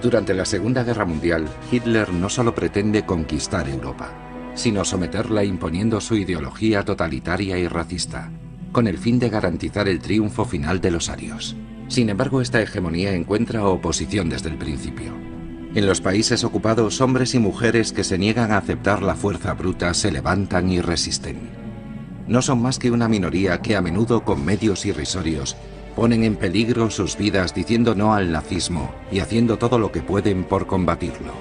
Durante la Segunda Guerra Mundial, Hitler no solo pretende conquistar Europa, sino someterla imponiendo su ideología totalitaria y racista, con el fin de garantizar el triunfo final de los arios. Sin embargo, esta hegemonía encuentra oposición desde el principio. En los países ocupados, hombres y mujeres que se niegan a aceptar la fuerza bruta se levantan y resisten. No son más que una minoría que a menudo con medios irrisorios ponen en peligro sus vidas diciendo no al nazismo y haciendo todo lo que pueden por combatirlo.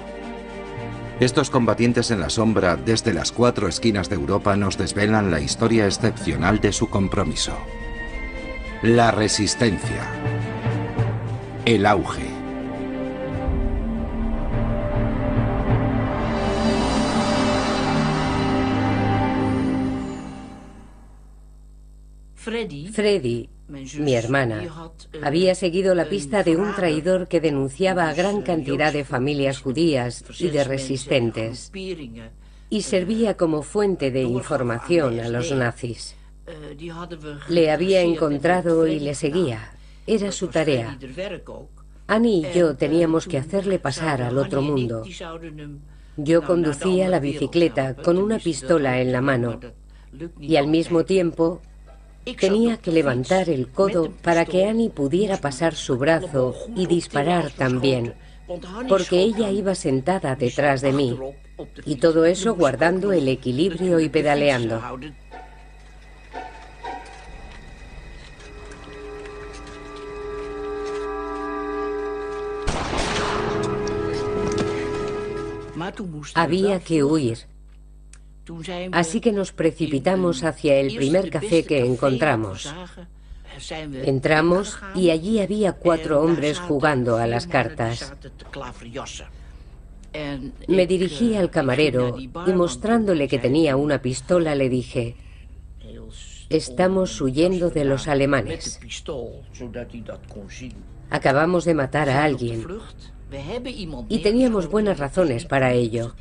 Estos combatientes en la sombra desde las 4 esquinas de Europa nos desvelan la historia excepcional de su compromiso. La resistencia. El auge. Freddy, mi hermana, había seguido la pista de un traidor que denunciaba a gran cantidad de familias judías y de resistentes y servía como fuente de información a los nazis. Le había encontrado y le seguía. Era su tarea. Annie y yo teníamos que hacerle pasar al otro mundo. Yo conducía la bicicleta con una pistola en la mano y al mismo tiempo tenía que levantar el codo para que Annie pudiera pasar su brazo y disparar también, porque ella iba sentada detrás de mí, y todo eso guardando el equilibrio y pedaleando. Había que huir. Así que nos precipitamos hacia el primer café que encontramos. Entramos y allí había 4 hombres jugando a las cartas. Me dirigí al camarero y mostrándole que tenía una pistola le dije: estamos huyendo de los alemanes. Acabamos de matar a alguien y teníamos buenas razones para ello.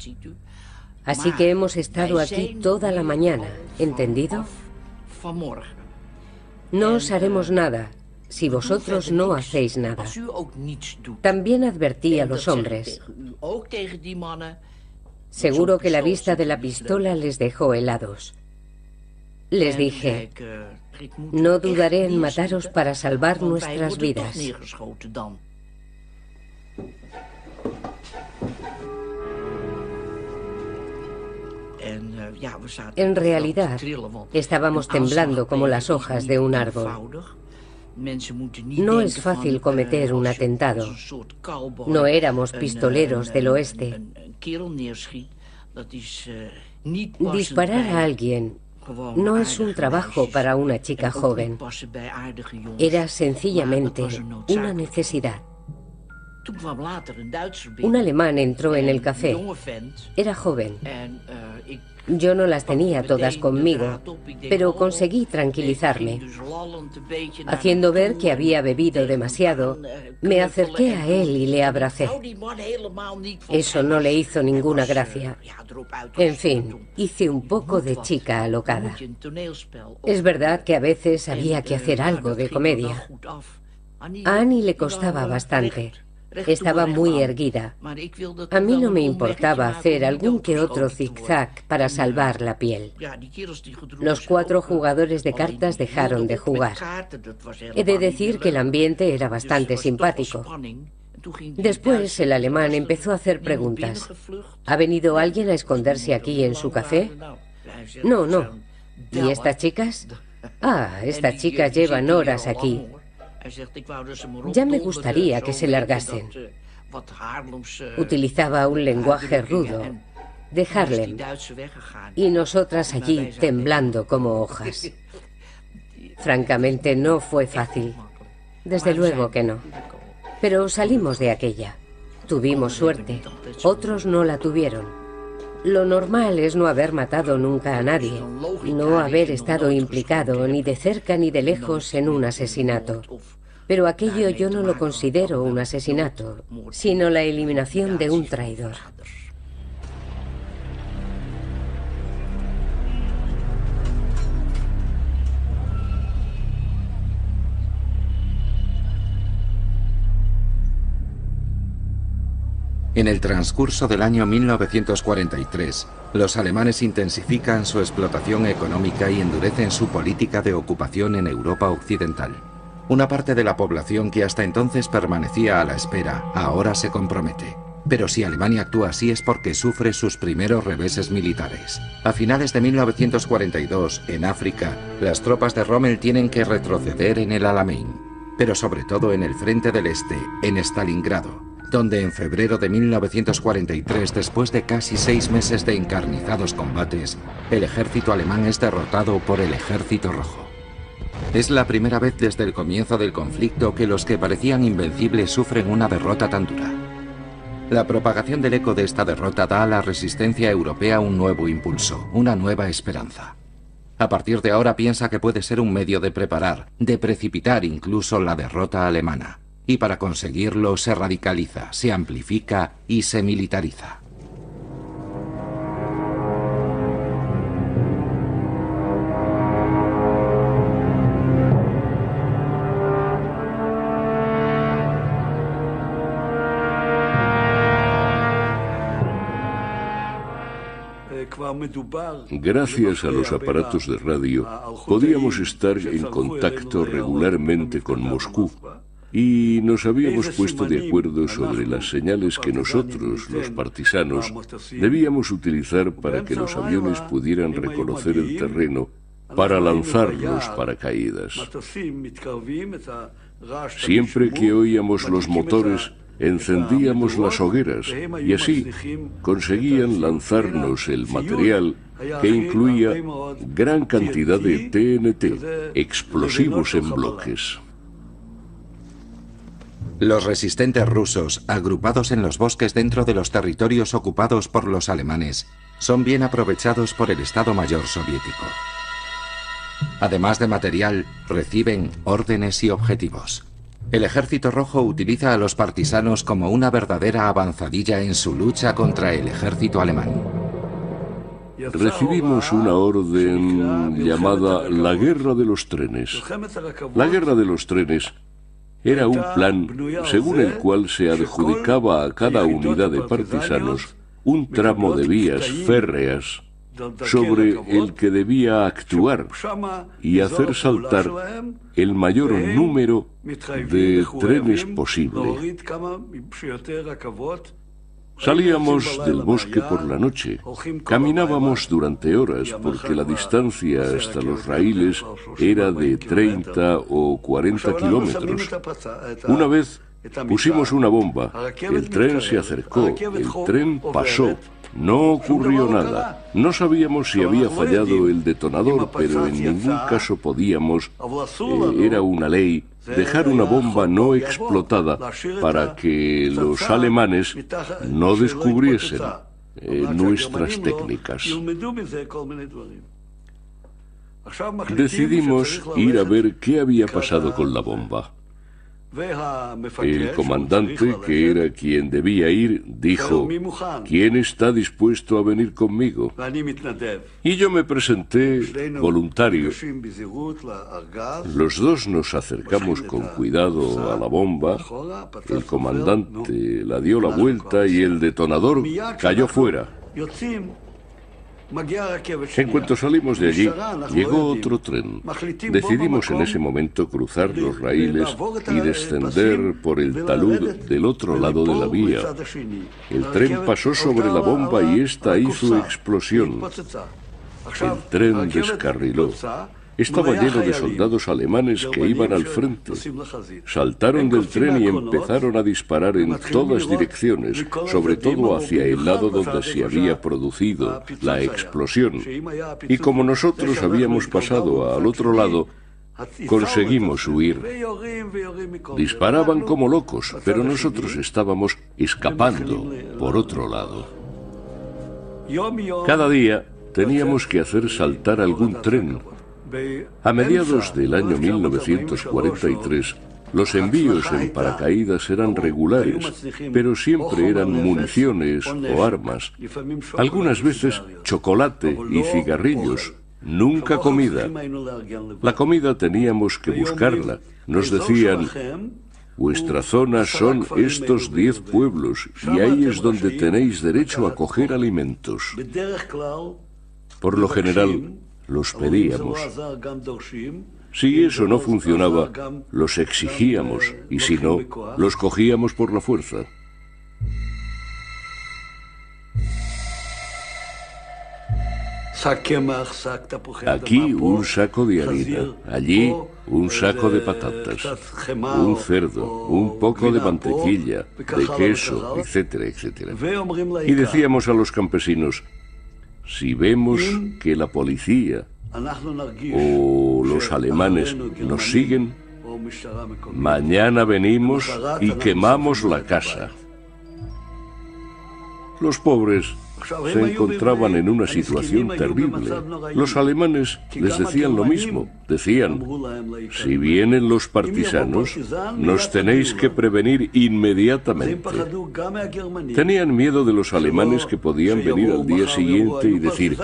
Así que hemos estado aquí toda la mañana, ¿entendido? No os haremos nada si vosotros no hacéis nada. También advertí a los hombres. Seguro que la vista de la pistola les dejó helados. Les dije: no dudaré en mataros para salvar nuestras vidas. En realidad, estábamos temblando como las hojas de un árbol. No es fácil cometer un atentado. No éramos pistoleros del oeste. Disparar a alguien no es un trabajo para una chica joven. Era sencillamente una necesidad. Un alemán entró en el café. Era joven. Yo no las tenía todas conmigo, pero conseguí tranquilizarme. Haciendo ver que había bebido demasiado, me acerqué a él y le abracé. Eso no le hizo ninguna gracia. En fin, hice un poco de chica alocada. Es verdad que a veces había que hacer algo de comedia. A Annie le costaba bastante. Estaba muy erguida. A mí no me importaba hacer algún que otro zigzag para salvar la piel. Los 4 jugadores de cartas dejaron de jugar. He de decir que el ambiente era bastante simpático. Después el alemán empezó a hacer preguntas. ¿Ha venido alguien a esconderse aquí en su café? No, no. ¿Y estas chicas? Ah, estas chicas llevan horas aquí. Ya me gustaría que se largasen. Utilizaba un lenguaje rudo, de Harlem, y nosotras allí temblando como hojas. Francamente, no fue fácil. Desde luego que no. Pero salimos de aquella. Tuvimos suerte. Otros no la tuvieron. Lo normal es no haber matado nunca a nadie, no haber estado implicado ni de cerca ni de lejos en un asesinato. Pero aquello yo no lo considero un asesinato, sino la eliminación de un traidor. En el transcurso del año 1943, los alemanes intensifican su explotación económica y endurecen su política de ocupación en Europa Occidental. Una parte de la población que hasta entonces permanecía a la espera, ahora se compromete. Pero si Alemania actúa así es porque sufre sus primeros reveses militares. A finales de 1942, en África, las tropas de Rommel tienen que retroceder en el Alamein, pero sobre todo en el frente del Este, en Stalingrado, donde en febrero de 1943, después de casi 6 meses de encarnizados combates, el ejército alemán es derrotado por el Ejército Rojo. Es la primera vez desde el comienzo del conflicto que los que parecían invencibles sufren una derrota tan dura. La propagación del eco de esta derrota da a la resistencia europea un nuevo impulso, una nueva esperanza. A partir de ahora piensa que puede ser un medio de preparar, de precipitar incluso la derrota alemana. Y para conseguirlo se radicaliza, se amplifica y se militariza. Gracias a los aparatos de radio, podíamos estar en contacto regularmente con Moscú y nos habíamos puesto de acuerdo sobre las señales que nosotros, los partisanos, debíamos utilizar para que los aviones pudieran reconocer el terreno para lanzar los paracaídas. Siempre que oíamos los motores, encendíamos las hogueras y así conseguían lanzarnos el material que incluía gran cantidad de TNT, explosivos en bloques. Los resistentes rusos, agrupados en los bosques dentro de los territorios ocupados por los alemanes, son bien aprovechados por el Estado Mayor soviético. Además de material, reciben órdenes y objetivos. El Ejército Rojo utiliza a los partisanos como una verdadera avanzadilla en su lucha contra el ejército alemán. Recibimos una orden llamada la Guerra de los Trenes. La Guerra de los Trenes era un plan según el cual se adjudicaba a cada unidad de partisanos un tramo de vías férreas sobre el que debía actuar y hacer saltar el mayor número de trenes posible. Salíamos del bosque por la noche, caminábamos durante horas porque la distancia hasta los raíles era de 30 o 40 kilómetros. Una vez pusimos una bomba, el tren se acercó, el tren pasó. No ocurrió nada. No sabíamos si había fallado el detonador, pero en ningún caso podíamos, era una ley, dejar una bomba no explotada para que los alemanes no descubriesen nuestras técnicas. Decidimos ir a ver qué había pasado con la bomba. El comandante, que era quien debía ir, dijo: ¿quién está dispuesto a venir conmigo? Y yo me presenté voluntario. Los dos nos acercamos con cuidado a la bomba. El comandante la dio la vuelta y el detonador cayó fuera. En cuanto salimos de allí, llegó otro tren. Decidimos en ese momento cruzar los raíles y descender por el talud del otro lado de la vía. El tren pasó sobre la bomba y ésta hizo explosión. El tren descarriló. Estaba lleno de soldados alemanes que iban al frente. Saltaron del tren y empezaron a disparar en todas direcciones, sobre todo hacia el lado donde se había producido la explosión. Y como nosotros habíamos pasado al otro lado, conseguimos huir. Disparaban como locos, pero nosotros estábamos escapando por otro lado. Cada día teníamos que hacer saltar algún tren. A mediados del año 1943, los envíos en paracaídas eran regulares, pero siempre eran municiones o armas. Algunas veces chocolate y cigarrillos, nunca comida. La comida teníamos que buscarla. Nos decían: vuestra zona son estos 10 pueblos y ahí es donde tenéis derecho a coger alimentos. Por lo general, los pedíamos. Si eso no funcionaba, los exigíamos y si no, los cogíamos por la fuerza. Aquí un saco de harina, allí un saco de patatas, un cerdo, un poco de mantequilla, de queso, etcétera, etcétera. Y decíamos a los campesinos, si vemos que la policía o los alemanes nos siguen, mañana venimos y quemamos la casa. Los pobres se encontraban en una situación terrible. Los alemanes les decían lo mismo. Decían, si vienen los partisanos, nos tenéis que prevenir inmediatamente. Tenían miedo de los alemanes que podían venir al día siguiente y decir,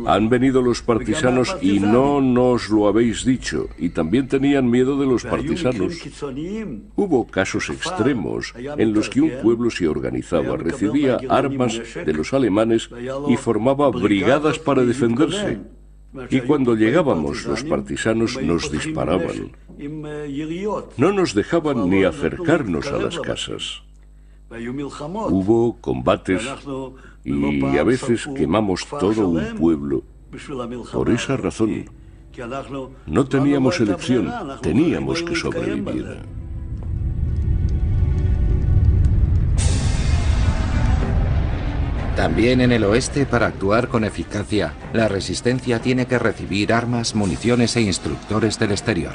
han venido los partisanos y no nos lo habéis dicho. Y también tenían miedo de los partisanos. Hubo casos extremos en los que un pueblo se organizaba, recibía armas de los alemanes y formaba brigadas para defenderse. Y cuando llegábamos, los partisanos nos disparaban. No nos dejaban ni acercarnos a las casas. Hubo combates y a veces quemamos todo un pueblo. Por esa razón, no teníamos elección, teníamos que sobrevivir. También en el oeste, para actuar con eficacia, la resistencia tiene que recibir armas, municiones e instructores del exterior.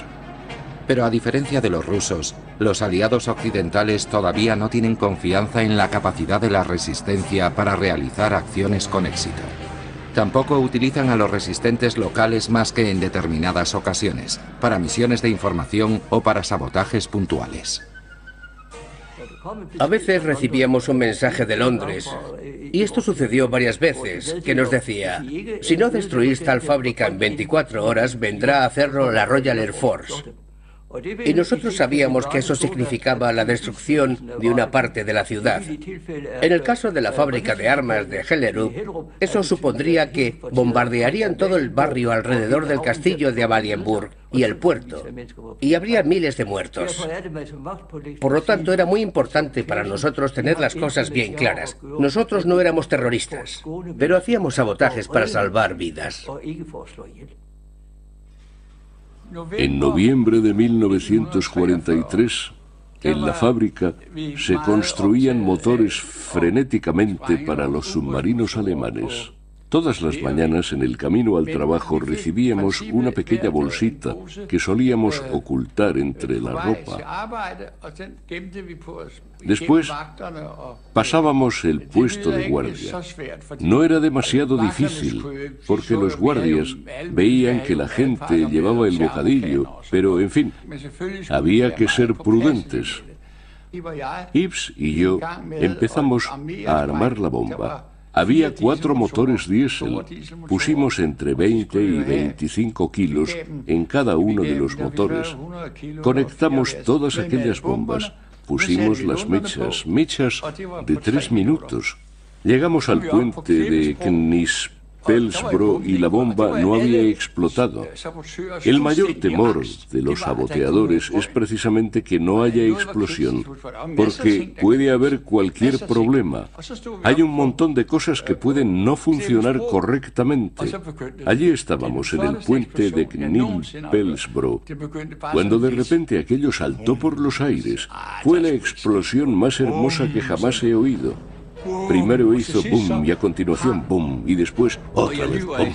Pero a diferencia de los rusos, los aliados occidentales todavía no tienen confianza en la capacidad de la resistencia para realizar acciones con éxito. Tampoco utilizan a los resistentes locales más que en determinadas ocasiones, para misiones de información o para sabotajes puntuales. A veces recibíamos un mensaje de Londres, y esto sucedió varias veces, que nos decía, si no destruís tal fábrica en 24 horas, vendrá a hacerlo la Royal Air Force. Y nosotros sabíamos que eso significaba la destrucción de una parte de la ciudad. En el caso de la fábrica de armas de Hellerup, eso supondría que bombardearían todo el barrio alrededor del castillo de Amalienburg y el puerto, y habría miles de muertos. Por lo tanto, era muy importante para nosotros tener las cosas bien claras. Nosotros no éramos terroristas, pero hacíamos sabotajes para salvar vidas. En noviembre de 1943, en la fábrica se construían motores frenéticamente para los submarinos alemanes. Todas las mañanas en el camino al trabajo recibíamos una pequeña bolsita que solíamos ocultar entre la ropa. Después pasábamos el puesto de guardia. No era demasiado difícil, porque los guardias veían que la gente llevaba el bocadillo, pero en fin, había que ser prudentes. Yves y yo empezamos a armar la bomba. Había 4 motores diésel. Pusimos entre 20 y 25 kilos en cada uno de los motores. Conectamos todas aquellas bombas. Pusimos las mechas de 3 minutos. Llegamos al puente de Knispelsbro y la bomba no había explotado. El mayor temor de los saboteadores es precisamente que no haya explosión, porque puede haber cualquier problema. Hay un montón de cosas que pueden no funcionar correctamente. Allí estábamos en el puente de Knispelsbro, cuando de repente aquello saltó por los aires. Fue la explosión más hermosa que jamás he oído. Primero hizo boom y a continuación boom y después otra vez boom.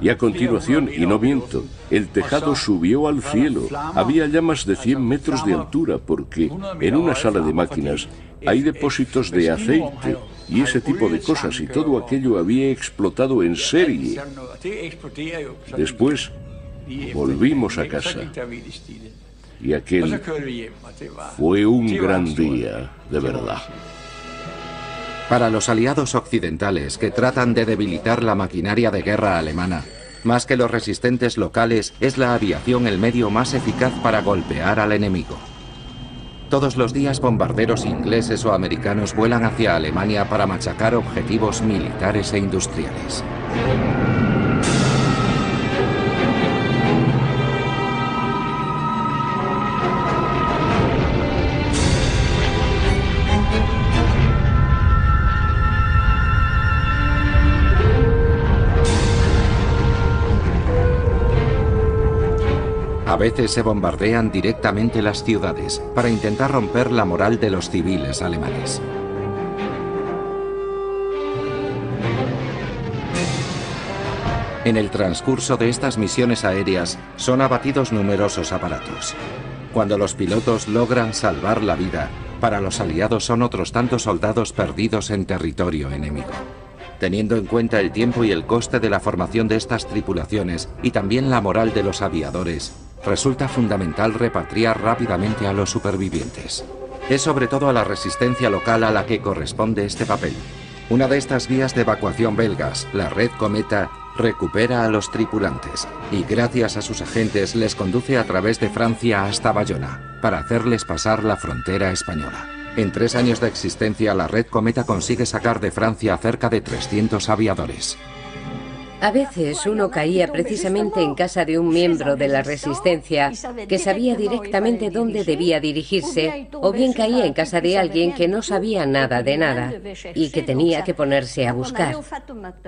Y a continuación, y no miento, el tejado subió al cielo. Había llamas de 100 metros de altura porque en una sala de máquinas hay depósitos de aceite y ese tipo de cosas y todo aquello había explotado en serie. Después volvimos a casa. Y aquel fue un gran día, de verdad. Para los aliados occidentales que tratan de debilitar la maquinaria de guerra alemana, Más que los resistentes locales, es la aviación el medio más eficaz para golpear al enemigo. Todos los días bombarderos ingleses o americanos vuelan hacia Alemania para machacar objetivos militares e industriales. A veces se bombardean directamente las ciudades para intentar romper la moral de los civiles alemanes. En el transcurso de estas misiones aéreas son abatidos numerosos aparatos. Cuando los pilotos logran salvar la vida, para los aliados son otros tantos soldados perdidos en territorio enemigo. Teniendo en cuenta el tiempo y el coste de la formación de estas tripulaciones y también la moral de los aviadores, resulta fundamental repatriar rápidamente a los supervivientes. Es sobre todo a la resistencia local a la que corresponde este papel. Una de estas vías de evacuación belgas, la Red Cometa, recupera a los tripulantes y gracias a sus agentes les conduce a través de Francia hasta Bayona para hacerles pasar la frontera española. En 3 años de existencia, la Red Cometa consigue sacar de Francia a cerca de 300 aviadores. A veces uno caía precisamente en casa de un miembro de la Resistencia que sabía directamente dónde debía dirigirse, o bien caía en casa de alguien que no sabía nada de nada y que tenía que ponerse a buscar.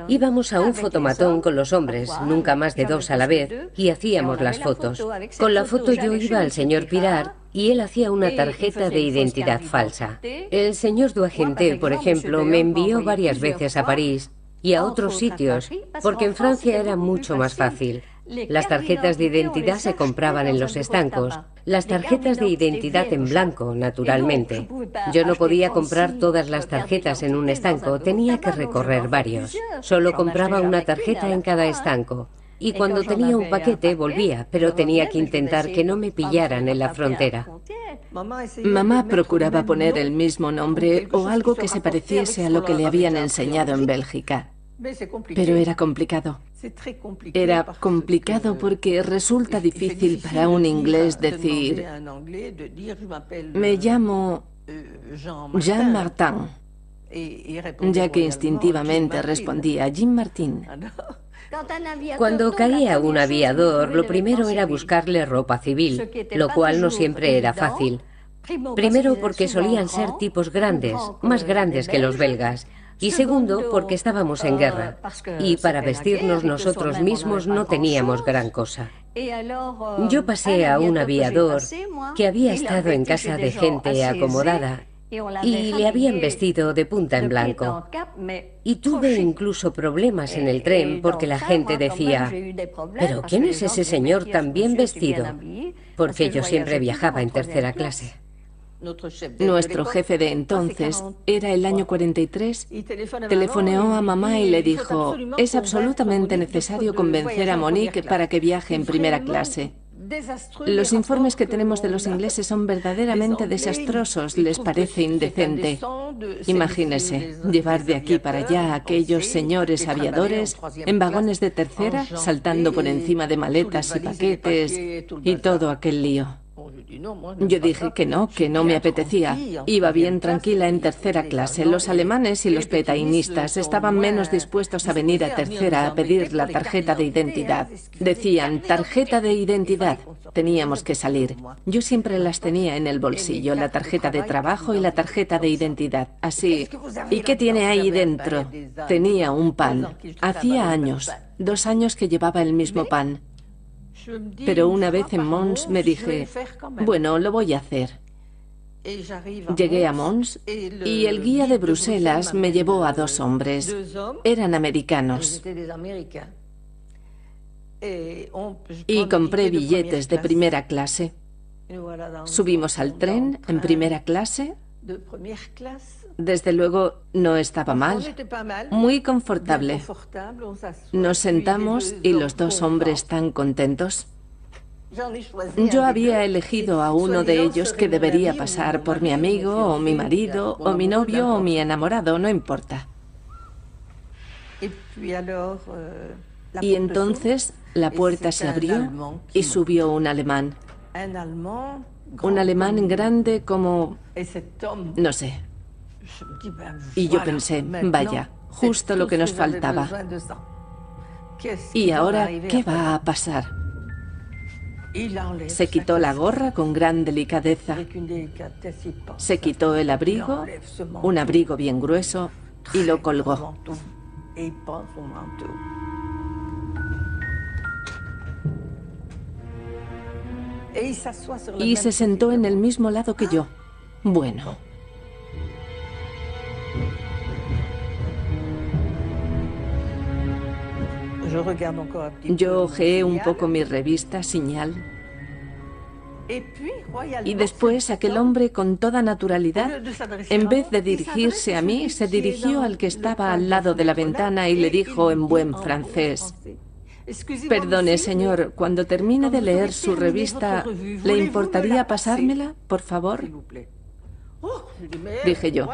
Íbamos a un fotomatón con los hombres, nunca más de 2 a la vez, y hacíamos las fotos. Con la foto yo iba al señor Pirard y él hacía una tarjeta de identidad falsa. El señor Duagente, por ejemplo, me envió varias veces a París y a otros sitios, porque en Francia era mucho más fácil. Las tarjetas de identidad se compraban en los estancos, las tarjetas de identidad en blanco, naturalmente. Yo no podía comprar todas las tarjetas en un estanco, tenía que recorrer varios. Solo compraba una tarjeta en cada estanco. Y cuando tenía un paquete volvía, pero tenía que intentar que no me pillaran en la frontera. Mamá procuraba poner el mismo nombre o algo que se pareciese a lo que le habían enseñado en Bélgica. Pero era complicado. Era complicado porque resulta difícil para un inglés decir: me llamo Jean Martin, ya que instintivamente respondía Jean Martin. Cuando caía un aviador, lo primero era buscarle ropa civil, lo cual no siempre era fácil. Primero porque solían ser tipos grandes, más grandes que los belgas. Y segundo porque estábamos en guerra. Y para vestirnos nosotros mismos no teníamos gran cosa. Yo pasé a un aviador que había estado en casa de gente acomodada y le habían vestido de punta en blanco. Y tuve incluso problemas en el tren porque la gente decía: ¿pero quién es ese señor tan bien vestido? Porque yo siempre viajaba en tercera clase. Nuestro jefe de entonces, era el año 43, telefoneó a mamá y le dijo: es absolutamente necesario convencer a Monique para que viaje en primera clase. Los informes que tenemos de los ingleses son verdaderamente desastrosos, les parece indecente. Imagínese, llevar de aquí para allá a aquellos señores aviadores en vagones de tercera, saltando por encima de maletas y paquetes y todo aquel lío. Yo dije que no me apetecía. Iba bien tranquila en tercera clase. Los alemanes y los petainistas estaban menos dispuestos a venir a tercera a pedir la tarjeta de identidad. Decían: tarjeta de identidad. Teníamos que salir. Yo siempre las tenía en el bolsillo, la tarjeta de trabajo y la tarjeta de identidad. Así. ¿Y qué tiene ahí dentro? Tenía un pan. Hacía años, 2 años que llevaba el mismo pan. Pero una vez en Mons me dije: bueno, lo voy a hacer. Llegué a Mons y el guía de Bruselas me llevó a 2 hombres. Eran americanos. Y compré billetes de primera clase. Subimos al tren en primera clase. Desde luego no estaba mal, muy confortable. Nos sentamos y los 2 hombres tan contentos. Yo había elegido a uno de ellos que debería pasar por mi amigo o mi marido o mi novio o mi enamorado, no importa. Y entonces la puerta se abrió y subió un alemán. Un alemán grande como... no sé. Y yo pensé, vaya, justo lo que nos faltaba. ¿Y ahora qué va a pasar? Se quitó la gorra con gran delicadeza. Se quitó el abrigo, un abrigo bien grueso, y lo colgó. Y se sentó en el mismo lado que yo. Bueno. Yo ojeé un poco mi revista Señal. Y después aquel hombre con toda naturalidad, en vez de dirigirse a mí, se dirigió al que estaba al lado de la ventana y le dijo en buen francés: «Perdone, señor, cuando termine de leer su revista, ¿le importaría pasármela, por favor?» Dije yo,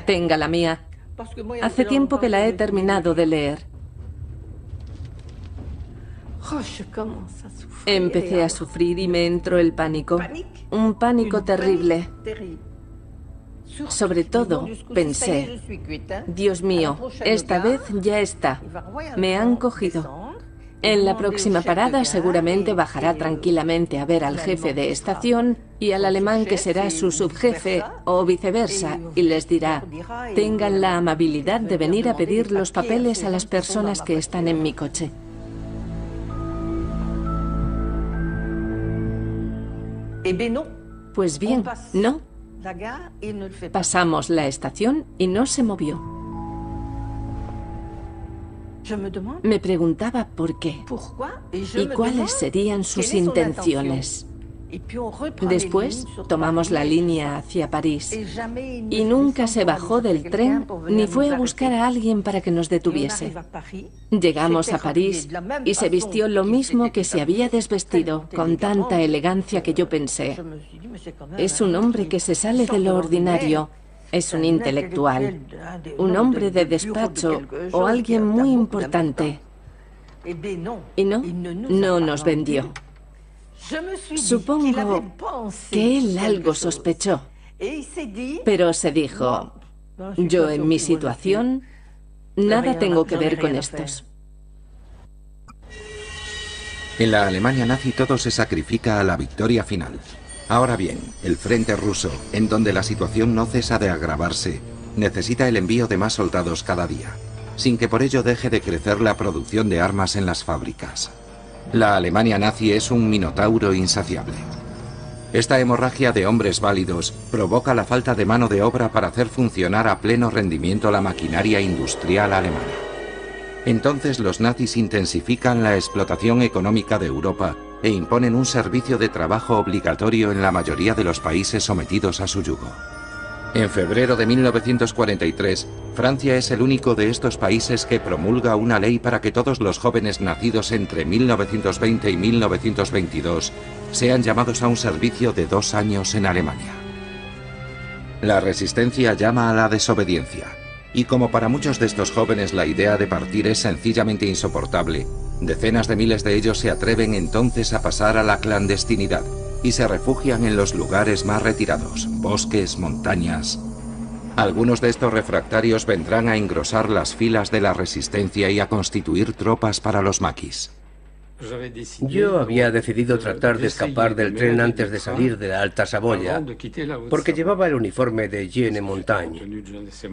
«Tenga la mía. Hace tiempo que la he terminado de leer». Empecé a sufrir y me entró el pánico. Un pánico terrible. Sobre todo, pensé, Dios mío, esta vez ya está. Me han cogido. En la próxima parada seguramente bajará tranquilamente a ver al jefe de estación y al alemán que será su subjefe o viceversa y les dirá: tengan la amabilidad de venir a pedir los papeles a las personas que están en mi coche. Pues bien, no. Pasamos la estación y no se movió. Me preguntaba por qué y cuáles serían sus intenciones. Después tomamos la línea hacia París y nunca se bajó del tren ni fue a buscar a alguien para que nos detuviese. Llegamos a París y se vistió lo mismo que se había desvestido, con tanta elegancia que yo pensé: es un hombre que se sale de lo ordinario, es un intelectual, un hombre de despacho o alguien muy importante. Y no nos vendió. Supongo que él algo sospechó, pero se dijo: yo en mi situación nada tengo que ver con estos. En la Alemania nazi todo se sacrifica a la victoria final. Ahora bien, el frente ruso, en donde la situación no cesa de agravarse, necesita el envío de más soldados cada día, sin que por ello deje de crecer la producción de armas en las fábricas. La Alemania nazi es un minotauro insaciable. Esta hemorragia de hombres válidos provoca la falta de mano de obra para hacer funcionar a pleno rendimiento la maquinaria industrial alemana. Entonces los nazis intensifican la explotación económica de Europa e imponen un servicio de trabajo obligatorio en la mayoría de los países sometidos a su yugo. En febrero de 1943, Francia es el único de estos países que promulga una ley para que todos los jóvenes nacidos entre 1920 y 1922 sean llamados a un servicio de 2 años en Alemania. La resistencia llama a la desobediencia, y como para muchos de estos jóvenes la idea de partir es sencillamente insoportable, decenas de miles de ellos se atreven entonces a pasar a la clandestinidad y se refugian en los lugares más retirados, bosques, montañas. Algunos de estos refractarios vendrán a engrosar las filas de la resistencia y a constituir tropas para los maquis. Yo había decidido tratar de escapar del tren antes de salir de la Alta Saboya, porque llevaba el uniforme de Jeanne Montagne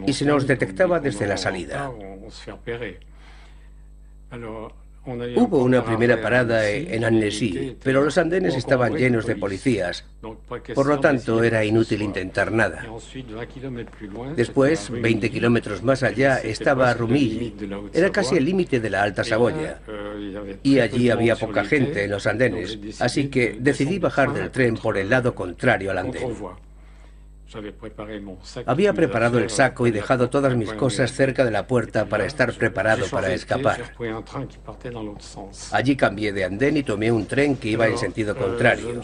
y se nos detectaba desde la salida. Hubo una primera parada en Annecy, pero los andenes estaban llenos de policías, por lo tanto era inútil intentar nada. Después, 20 kilómetros más allá, estaba Rumilly, era casi el límite de la Alta Saboya, y allí había poca gente en los andenes, así que decidí bajar del tren por el lado contrario al andén. Había preparado el saco y dejado todas mis cosas cerca de la puerta para estar preparado para escapar. Allí cambié de andén y tomé un tren que iba en sentido contrario.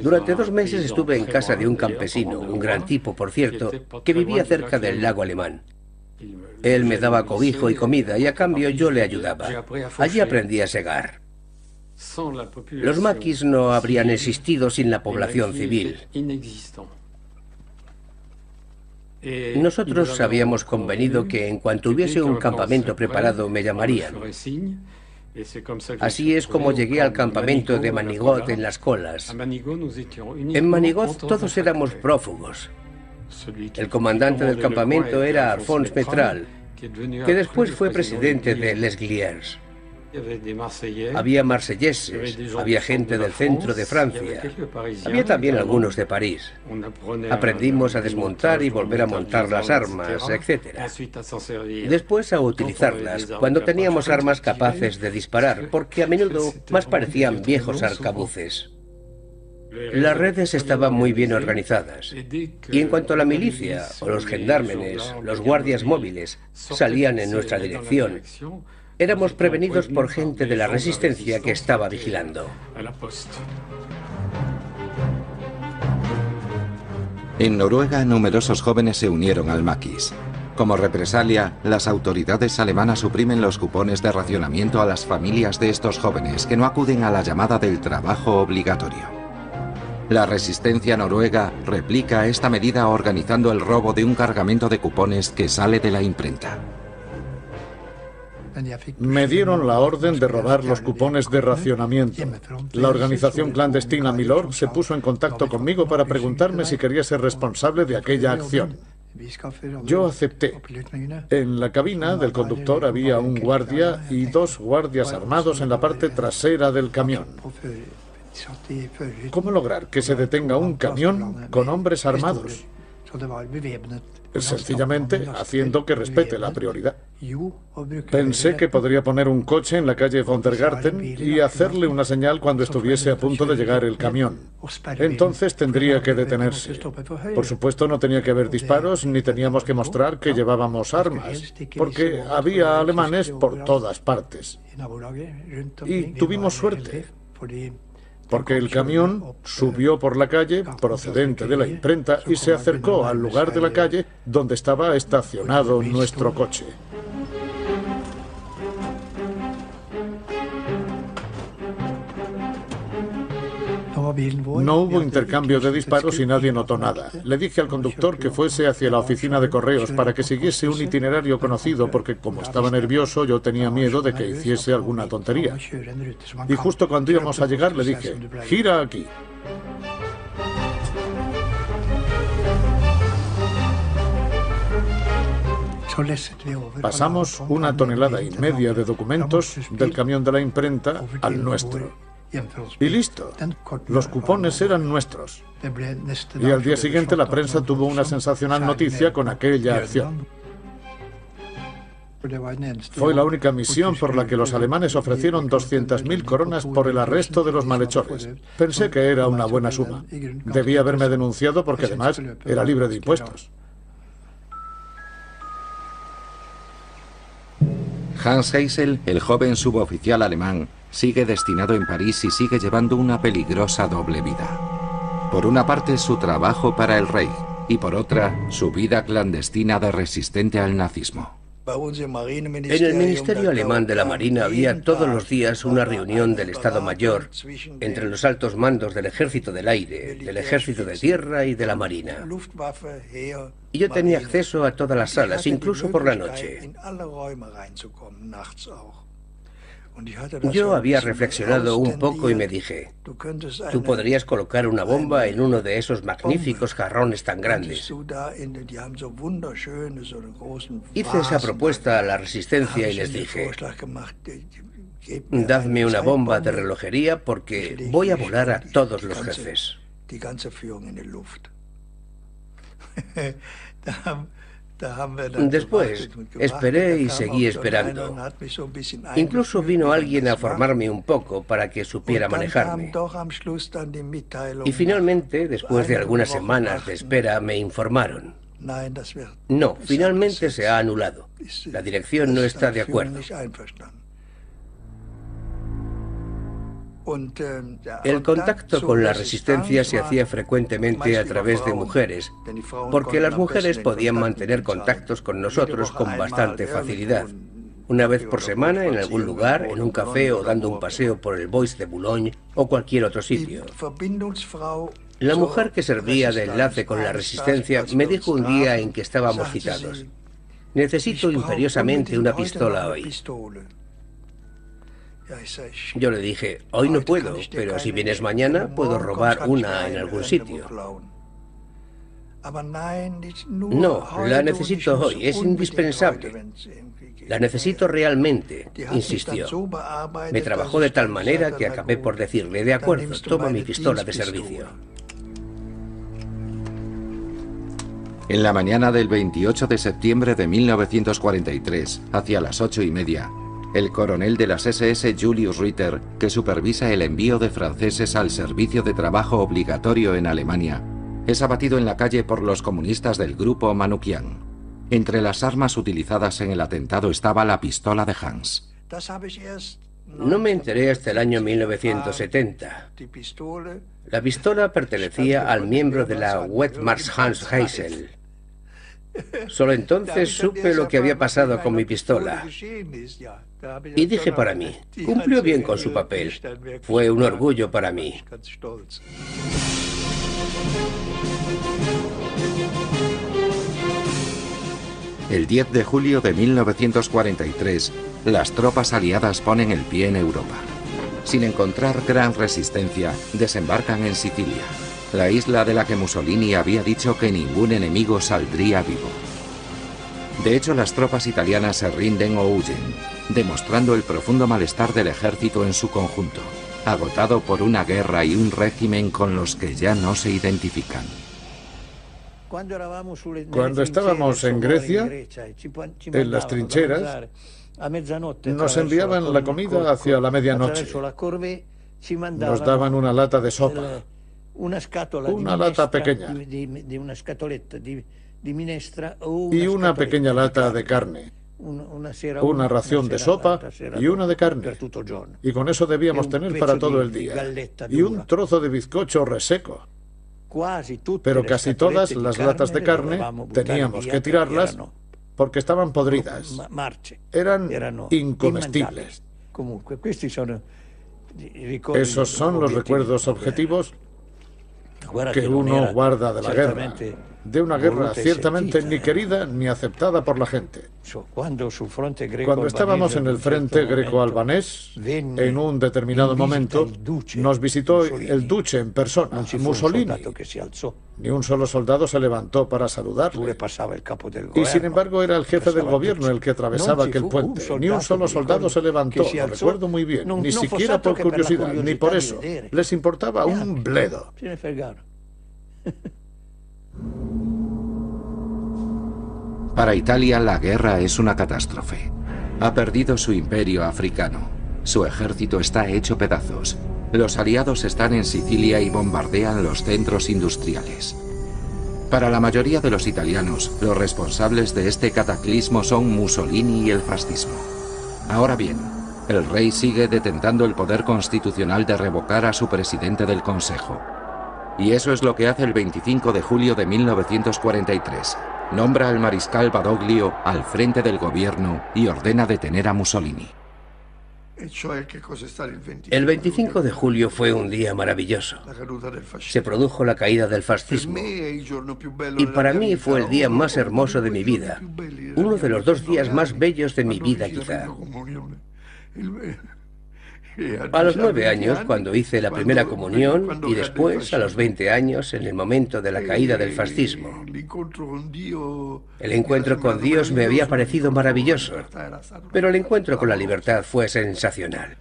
Durante 2 meses estuve en casa de un campesino, un gran tipo, por cierto, que vivía cerca del lago alemán. Él me daba cobijo y comida y a cambio yo le ayudaba. Allí aprendí a segar. Los maquis no habrían existido sin la población civil. Nosotros habíamos convenido que en cuanto hubiese un campamento preparado me llamarían. Así es como llegué al campamento de Manigot en Las Colas. En Manigot todos éramos prófugos. El comandante del campamento era Alphonse Métral, que después fue presidente de Les Gliers. Había marselleses, había gente del centro de Francia, había también algunos de París. Aprendimos a desmontar y volver a montar las armas, etc. Después a utilizarlas, cuando teníamos armas capaces de disparar, porque a menudo más parecían viejos arcabuces. Las redes estaban muy bien organizadas, y en cuanto la milicia, o los gendármenes, los guardias móviles, salían en nuestra dirección, éramos prevenidos por gente de la resistencia que estaba vigilando. En Noruega, numerosos jóvenes se unieron al maquis. Como represalia, las autoridades alemanas suprimen los cupones de racionamiento a las familias de estos jóvenes que no acuden a la llamada del trabajo obligatorio. La resistencia noruega replica esta medida organizando el robo de un cargamento de cupones que sale de la imprenta. Me dieron la orden de robar los cupones de racionamiento. La organización clandestina Milord se puso en contacto conmigo para preguntarme si quería ser responsable de aquella acción. Yo acepté. En la cabina del conductor había un guardia y 2 guardias armados en la parte trasera del camión. ¿Cómo lograr que se detenga un camión con hombres armados? Sencillamente haciendo que respete la prioridad. Pensé que podría poner un coche en la calle von der Garten y hacerle una señal cuando estuviese a punto de llegar el camión. Entonces tendría que detenerse. Por supuesto no tenía que haber disparos ni teníamos que mostrar que llevábamos armas, porque había alemanes por todas partes. Y tuvimos suerte, porque el camión subió por la calle procedente de la imprenta y se acercó al lugar de la calle donde estaba estacionado nuestro coche. No hubo intercambio de disparos y nadie notó nada. Le dije al conductor que fuese hacia la oficina de correos para que siguiese un itinerario conocido porque, como estaba nervioso, yo tenía miedo de que hiciese alguna tontería. Y justo cuando íbamos a llegar le dije, gira aquí. Pasamos 1,5 toneladas de documentos del camión de la imprenta al nuestro. Y listo, los cupones eran nuestros. Y al día siguiente la prensa tuvo una sensacional noticia con aquella acción. Fue la única misión por la que los alemanes ofrecieron 200.000 coronas por el arresto de los malhechores. Pensé que era una buena suma. Debí haberme denunciado porque además era libre de impuestos. Hans Heysel, el joven suboficial alemán, sigue destinado en París y sigue llevando una peligrosa doble vida. Por una parte, su trabajo para el Reich y por otra, su vida clandestina de resistente al nazismo. En el Ministerio Alemán de la Marina había todos los días una reunión del Estado Mayor entre los altos mandos del Ejército del Aire, del Ejército de Tierra y de la Marina. Y yo tenía acceso a todas las salas, incluso por la noche. Yo había reflexionado un poco y me dije, tú podrías colocar una bomba en uno de esos magníficos jarrones tan grandes. Hice esa propuesta a la resistencia y les dije, dadme una bomba de relojería porque voy a volar a todos los jefes. Después, esperé y seguí esperando. Incluso vino alguien a formarme un poco para que supiera manejarme. Y finalmente, después de algunas semanas de espera, me informaron. No, finalmente se ha anulado. La dirección no está de acuerdo. El contacto con la resistencia se hacía frecuentemente a través de mujeres, porque las mujeres podían mantener contactos con nosotros con bastante facilidad. Una vez por semana, en algún lugar, en un café o dando un paseo por el Bois de Boulogne o cualquier otro sitio. La mujer que servía de enlace con la resistencia me dijo un día en que estábamos citados: necesito imperiosamente una pistola hoy. Yo le dije: hoy no puedo, pero si vienes mañana puedo robar una en algún sitio. No, la necesito hoy, es indispensable. La necesito realmente, insistió. Me trabajó de tal manera que acabé por decirle: de acuerdo, toma mi pistola de servicio. En la mañana del 28 de septiembre de 1943, hacia las 8:30, el coronel de las SS Julius Ritter, que supervisa el envío de franceses al servicio de trabajo obligatorio en Alemania, es abatido en la calle por los comunistas del grupo Manoukian. Entre las armas utilizadas en el atentado estaba la pistola de Hans. No me enteré hasta el año 1970. La pistola pertenecía al miembro de la Wehrmacht Hans Heysel. Solo entonces supe lo que había pasado con mi pistola. Y dije para mí: cumplió bien con su papel. Fue un orgullo para mí. El 10 de julio de 1943, las tropas aliadas ponen el pie en Europa. Sin encontrar gran resistencia, desembarcan en Sicilia, la isla de la que Mussolini había dicho que ningún enemigo saldría vivo. De hecho, las tropas italianas se rinden o huyen, demostrando el profundo malestar del ejército en su conjunto, agotado por una guerra y un régimen con los que ya no se identifican. Cuando estábamos en Grecia, en las trincheras, nos enviaban la comida hacia la medianoche. Nos daban una lata de sopa, una lata pequeña, y una pequeña lata de carne, una ración de sopa y una de carne. Y con eso debíamos tener para todo el día. Y un trozo de bizcocho reseco. Pero casi todas las latas de carne teníamos que tirarlas porque estaban podridas. Eran incomestibles. Esos son los recuerdos objetivos que uno guarda de la guerra. De una guerra ciertamente ni querida ni aceptada por la gente. Cuando estábamos en el frente greco-albanés, en un determinado momento, nos visitó el duce en persona, Mussolini. Ni un solo soldado se levantó para saludarle. Y sin embargo era el jefe del gobierno el que atravesaba aquel puente. Ni un solo soldado se levantó, lo recuerdo muy bien. Ni siquiera por curiosidad, ni por eso. Les importaba un bledo. Para Italia la guerra es una catástrofe. Ha perdido su imperio africano. Su ejército está hecho pedazos. Los aliados están en Sicilia y bombardean los centros industriales. Para la mayoría de los italianos, los responsables de este cataclismo son Mussolini y el fascismo. Ahora bien, el rey sigue detentando el poder constitucional de revocar a su presidente del Consejo. Y eso es lo que hace el 25 de julio de 1943. Nombra al mariscal Badoglio al frente del gobierno y ordena detener a Mussolini. El 25 de julio fue un día maravilloso. Se produjo la caída del fascismo. Y para mí fue el día más hermoso de mi vida. Uno de los 2 días más bellos de mi vida, quizá. A los 9 años, cuando hice la primera comunión, y después, a los 20 años, en el momento de la caída del fascismo. El encuentro con Dios me había parecido maravilloso, pero el encuentro con la libertad fue sensacional.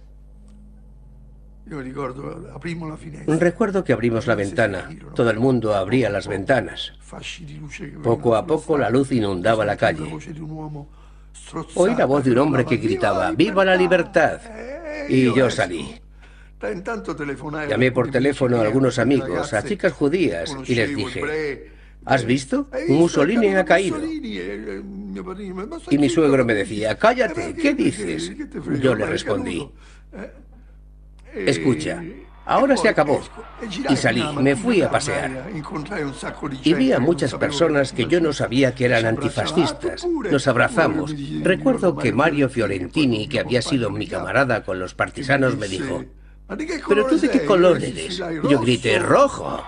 Recuerdo que abrimos la ventana. Todo el mundo abría las ventanas. Poco a poco la luz inundaba la calle. Oí la voz de un hombre que gritaba: ¡Viva la libertad! Y yo salí. Llamé por teléfono a algunos amigos, a chicas judías, y les dije: ¿has visto? Mussolini ha caído. Y mi suegro me decía: cállate, ¿qué dices? Yo le respondí: escucha, ahora se acabó. Y salí, me fui a pasear. Y vi a muchas personas que yo no sabía que eran antifascistas. Nos abrazamos. Recuerdo que Mario Fiorentini, que había sido mi camarada con los partisanos, me dijo: ¿pero tú de qué color eres? Yo grité: rojo.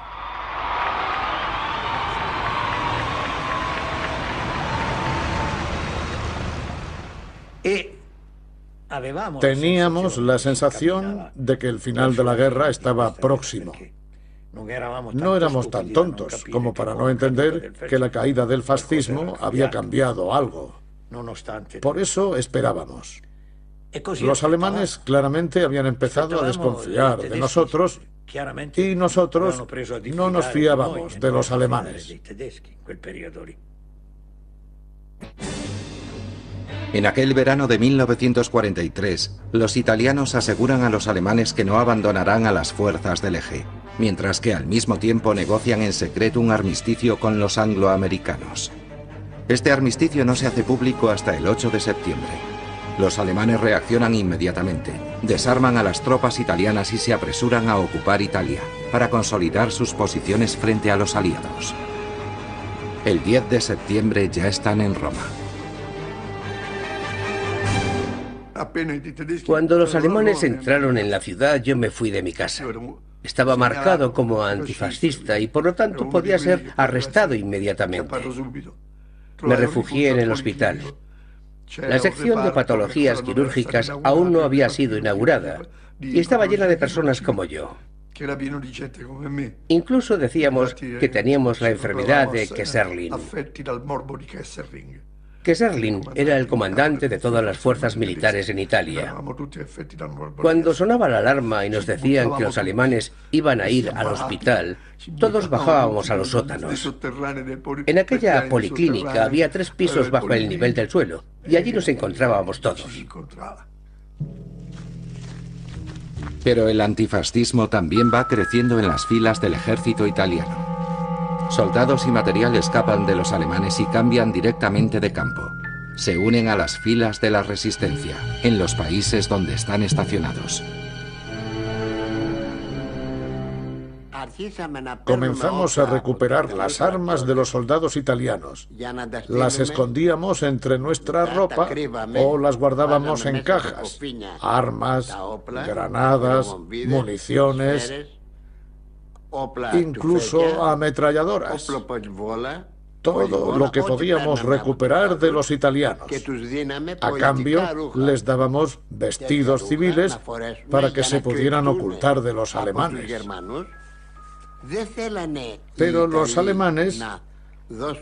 Teníamos la sensación de que el final de la guerra estaba próximo. No éramos tan tontos como para no entender que la caída del fascismo había cambiado algo. Por eso esperábamos. Los alemanes claramente habían empezado a desconfiar de nosotros y nosotros no nos fiábamos de los alemanes. En aquel verano de 1943, los italianos aseguran a los alemanes que no abandonarán a las fuerzas del eje, mientras que al mismo tiempo negocian en secreto un armisticio con los angloamericanos. Este armisticio no se hace público hasta el 8 de septiembre. Los alemanes reaccionan inmediatamente, desarman a las tropas italianas y se apresuran a ocupar Italia, para consolidar sus posiciones frente a los aliados. El 10 de septiembre ya están en Roma. Cuando los alemanes entraron en la ciudad, yo me fui de mi casa. Estaba marcado como antifascista y por lo tanto podía ser arrestado inmediatamente. Me refugié en el hospital. La sección de patologías quirúrgicas aún no había sido inaugurada y estaba llena de personas como yo. Incluso decíamos que teníamos la enfermedad de Kesserling. Kesserling era el comandante de todas las fuerzas militares en Italia. Cuando sonaba la alarma y nos decían que los alemanes iban a ir al hospital, todos bajábamos a los sótanos. En aquella policlínica había 3 pisos bajo el nivel del suelo, y allí nos encontrábamos todos. Pero el antifascismo también va creciendo en las filas del ejército italiano. Soldados y material escapan de los alemanes y cambian directamente de campo. Se unen a las filas de la resistencia, en los países donde están estacionados. Comenzamos a recuperar las armas de los soldados italianos. Las escondíamos entre nuestra ropa o las guardábamos en cajas. Armas, granadas, municiones, incluso ametralladoras. Todo lo que podíamos recuperar de los italianos. A cambio, les dábamos vestidos civiles para que se pudieran ocultar de los alemanes. Pero los alemanes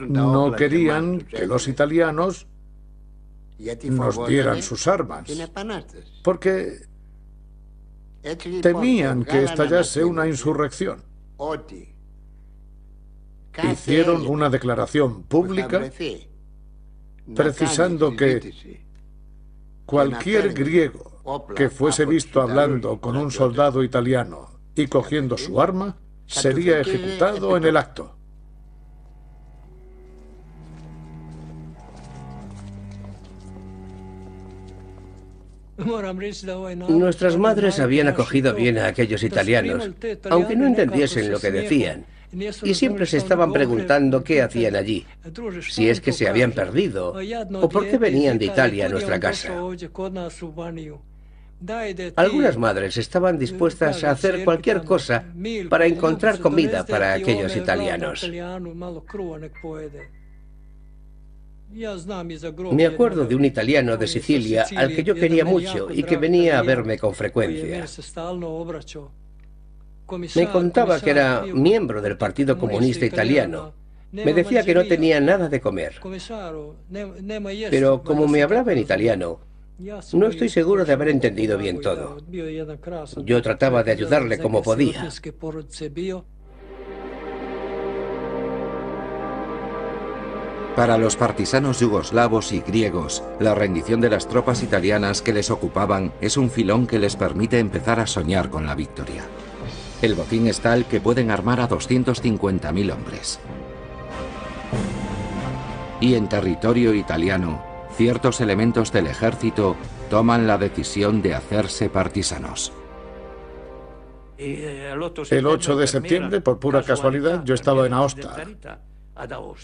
no querían que los italianos nos dieran sus armas, porque temían que estallase una insurrección. Hicieron una declaración pública precisando que cualquier griego que fuese visto hablando con un soldado italiano y cogiendo su arma sería ejecutado en el acto. Nuestras madres habían acogido bien a aquellos italianos, aunque no entendiesen lo que decían, y siempre se estaban preguntando qué hacían allí, si es que se habían perdido, o por qué venían de Italia a nuestra casa. Algunas madres estaban dispuestas a hacer cualquier cosa para encontrar comida para aquellos italianos. Me acuerdo de un italiano de Sicilia al que yo quería mucho y que venía a verme con frecuencia. Me contaba que era miembro del Partido Comunista Italiano. Me decía que no tenía nada de comer. Pero como me hablaba en italiano, no estoy seguro de haber entendido bien todo. Yo trataba de ayudarle como podía. Para los partisanos yugoslavos y griegos, la rendición de las tropas italianas que les ocupaban es un filón que les permite empezar a soñar con la victoria. El botín es tal que pueden armar a 250.000 hombres. Y en territorio italiano, ciertos elementos del ejército toman la decisión de hacerse partisanos. El 8 de septiembre, por pura casualidad, yo estaba en Aosta.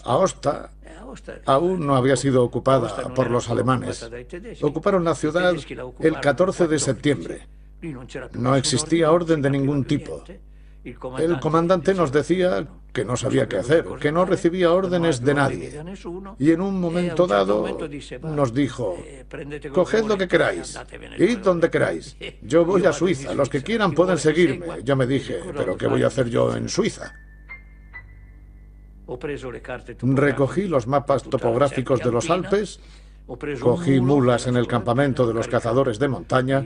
Aosta aún no había sido ocupada por los alemanes. Ocuparon la ciudad el 14 de septiembre. No existía orden de ningún tipo. El comandante nos decía que no sabía qué hacer, que no recibía órdenes de nadie. Y en un momento dado nos dijo: coged lo que queráis, id donde queráis. Yo voy a Suiza, los que quieran pueden seguirme. Yo me dije: ¿pero qué voy a hacer yo en Suiza? Recogí los mapas topográficos de los Alpes, cogí mulas en el campamento de los cazadores de montaña,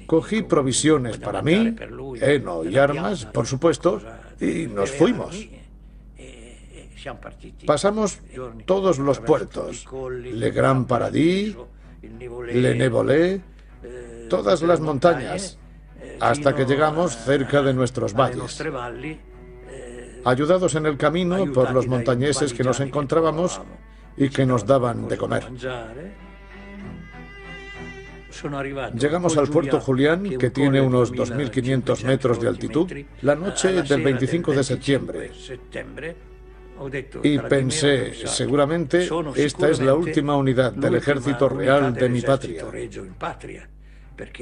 cogí provisiones para mí, heno y armas, por supuesto, y nos fuimos. Pasamos todos los puertos: Le Grand Paradis, Le Nevolé, todas las montañas, hasta que llegamos cerca de nuestros valles. Ayudados en el camino por los montañeses que nos encontrábamos y que nos daban de comer. Llegamos al puerto Julián, que tiene unos 2.500 metros de altitud, la noche del 25 de septiembre. Y pensé: seguramente esta es la última unidad del ejército real de mi patria.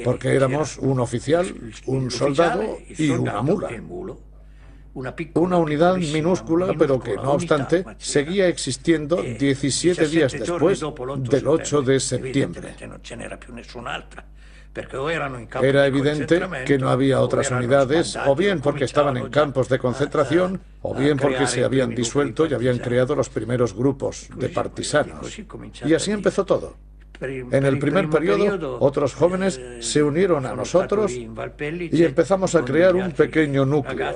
Porque éramos un oficial, un soldado y una mula. Una unidad minúscula, pero que, no obstante, seguía existiendo 17 días después del 8 de septiembre. Era evidente que no había otras unidades, o bien porque estaban en campos de concentración, o bien porque se habían disuelto y habían creado los primeros grupos de partisanos. Y así empezó todo. En el primer periodo, otros jóvenes se unieron a nosotros y empezamos a crear un pequeño núcleo.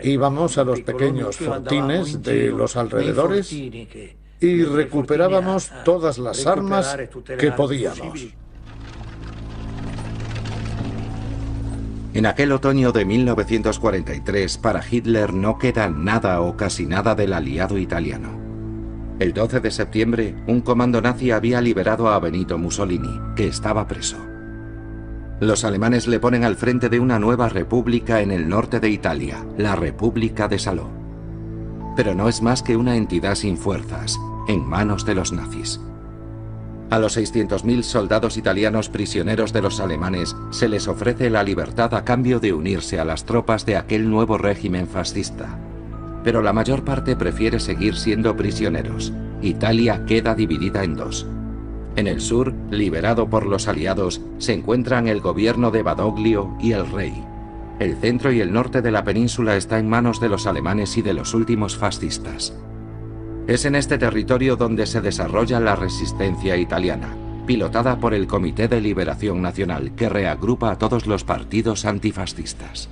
Íbamos a los pequeños fortines de los alrededores y recuperábamos todas las armas que podíamos. En aquel otoño de 1943, para Hitler no queda nada o casi nada del aliado italiano. El 12 de septiembre, un comando nazi había liberado a Benito Mussolini, que estaba preso. Los alemanes le ponen al frente de una nueva república en el norte de Italia, la República de Salò. Pero no es más que una entidad sin fuerzas, en manos de los nazis. A los 600.000 soldados italianos prisioneros de los alemanes se les ofrece la libertad a cambio de unirse a las tropas de aquel nuevo régimen fascista. Pero la mayor parte prefiere seguir siendo prisioneros. Italia queda dividida en dos. En el sur, liberado por los aliados, se encuentran el gobierno de Badoglio y el rey. El centro y el norte de la península está en manos de los alemanes y de los últimos fascistas. Es en este territorio donde se desarrolla la resistencia italiana, pilotada por el Comité de Liberación Nacional, que reagrupa a todos los partidos antifascistas.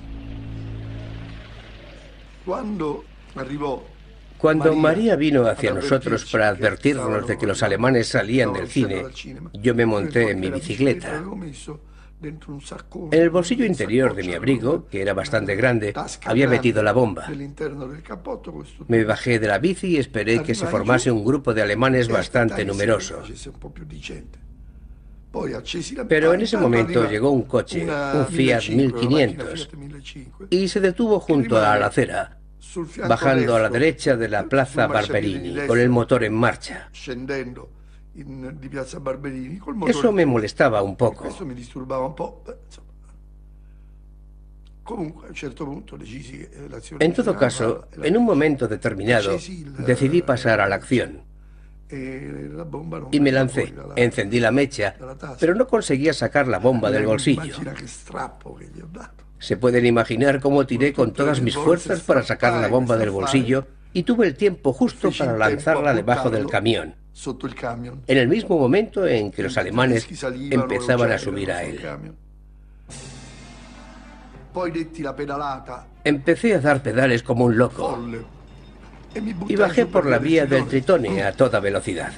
Cuando María vino hacia nosotros para advertirnos de que los alemanes salían del cine, yo me monté en mi bicicleta. En el bolsillo interior de mi abrigo, que era bastante grande, había metido la bomba. Me bajé de la bici y esperé que se formase un grupo de alemanes bastante numeroso. Pero en ese momento llegó un coche, un Fiat 1500, y se detuvo junto a la acera, bajando a la derecha de la Plaza Barberini, con el motor en marcha. Eso me molestaba un poco. En todo caso, en un momento determinado, decidí pasar a la acción. Y me lancé, encendí la mecha, pero no conseguía sacar la bomba del bolsillo. Se pueden imaginar cómo tiré con todas mis fuerzas para sacar la bomba del bolsillo y tuve el tiempo justo para lanzarla debajo del camión, en el mismo momento en que los alemanes empezaban a subir a él. Empecé a dar pedales como un loco y bajé por la vía del Tritone a toda velocidad.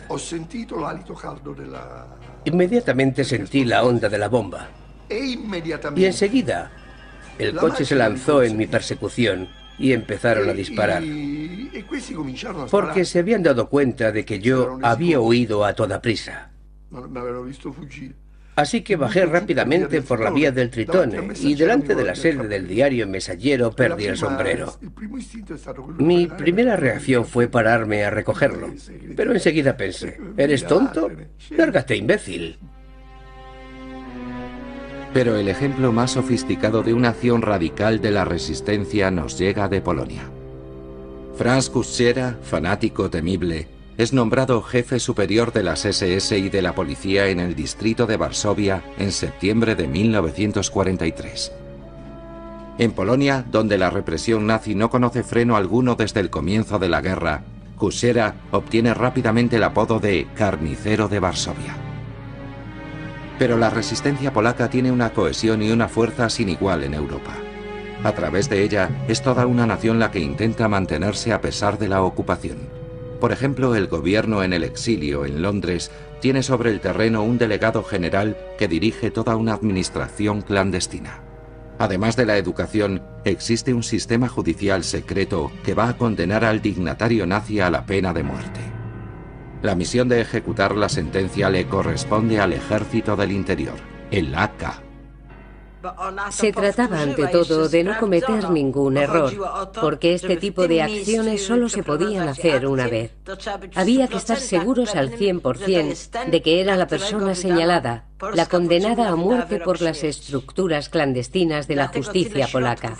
Inmediatamente sentí la onda de la bomba y enseguida el coche se lanzó en mi persecución y empezaron a disparar, porque se habían dado cuenta de que yo había huido a toda prisa. Así que bajé rápidamente por la vía del Tritone y delante de la sede del diario Messaggero perdí el sombrero. Mi primera reacción fue pararme a recogerlo, pero enseguida pensé, ¿eres tonto? ¡Lárgate, imbécil! Pero el ejemplo más sofisticado de una acción radical de la resistencia nos llega de Polonia. Franz Kuchera, fanático temible, es nombrado jefe superior de las SS y de la policía en el distrito de Varsovia en septiembre de 1943. En Polonia, donde la represión nazi no conoce freno alguno desde el comienzo de la guerra, Kuchera obtiene rápidamente el apodo de Carnicero de Varsovia. Pero la resistencia polaca tiene una cohesión y una fuerza sin igual en Europa. A través de ella, es toda una nación la que intenta mantenerse a pesar de la ocupación. Por ejemplo, el gobierno en el exilio, en Londres, tiene sobre el terreno un delegado general que dirige toda una administración clandestina. Además de la educación, existe un sistema judicial secreto que va a condenar al dignatario nazi a la pena de muerte. La misión de ejecutar la sentencia le corresponde al Ejército del Interior, el AK. Se trataba ante todo de no cometer ningún error, porque este tipo de acciones solo se podían hacer una vez. Había que estar seguros al 100% de que era la persona señalada, la condenada a muerte por las estructuras clandestinas de la justicia polaca.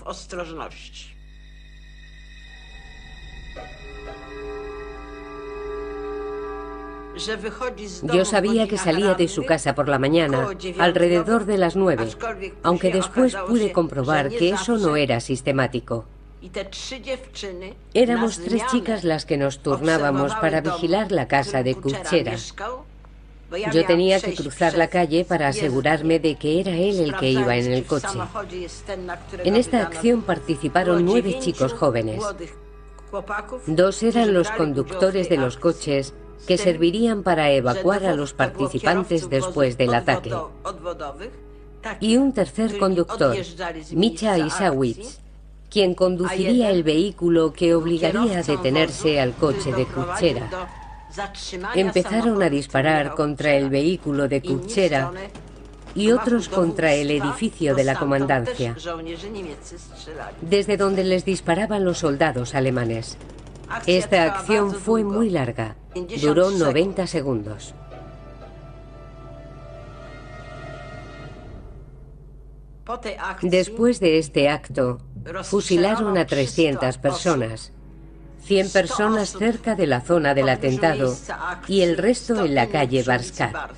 Yo sabía que salía de su casa por la mañana, alrededor de las 9, aunque después pude comprobar que eso no era sistemático. Éramos 3 chicas las que nos turnábamos para vigilar la casa de Kuchera. Yo tenía que cruzar la calle para asegurarme de que era él el que iba en el coche. En esta acción participaron 9 chicos jóvenes. 2 eran los conductores de los coches que servirían para evacuar a los participantes después del ataque. Y un tercer conductor, Micha Isawicz, quien conduciría el vehículo que obligaría a detenerse al coche de Kuchera. Empezaron a disparar contra el vehículo de Kuchera y otros contra el edificio de la comandancia, desde donde les disparaban los soldados alemanes. Esta acción fue muy larga, duró 90 segundos. Después de este acto, fusilaron a 300 personas, 100 personas cerca de la zona del atentado y el resto en la calle Barskav.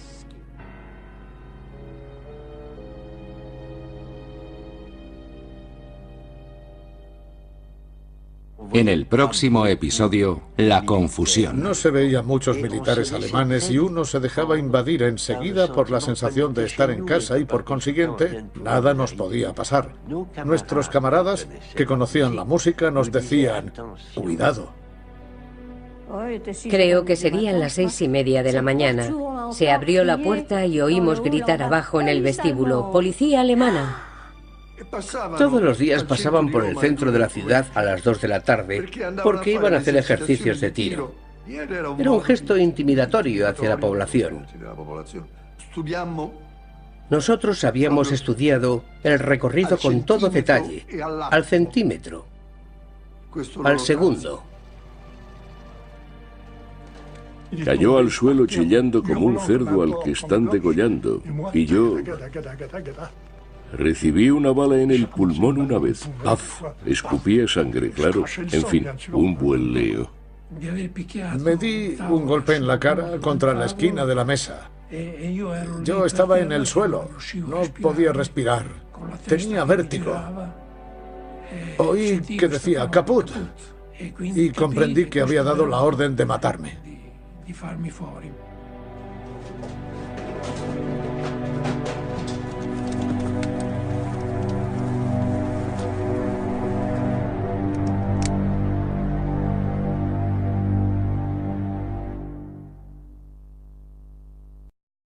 En el próximo episodio, la confusión. No se veían muchos militares alemanes y uno se dejaba invadir enseguida por la sensación de estar en casa y por consiguiente nada nos podía pasar. Nuestros camaradas que conocían la música nos decían, cuidado. Creo que serían las 6:30 de la mañana. Se abrió la puerta y oímos gritar abajo en el vestíbulo, ¡policía alemana! Todos los días pasaban por el centro de la ciudad a las 2 de la tarde porque iban a hacer ejercicios de tiro. Era un gesto intimidatorio hacia la población. Nosotros habíamos estudiado el recorrido con todo detalle, al centímetro, al segundo. Cayó al suelo chillando como un cerdo al que están degollando, y yo recibí una bala en el pulmón una vez. ¡Paf! Escupía sangre, claro. En fin, un buen lío. Me di un golpe en la cara contra la esquina de la mesa. Yo estaba en el suelo, no podía respirar, tenía vértigo. Oí que decía «caput» y comprendí que había dado la orden de matarme.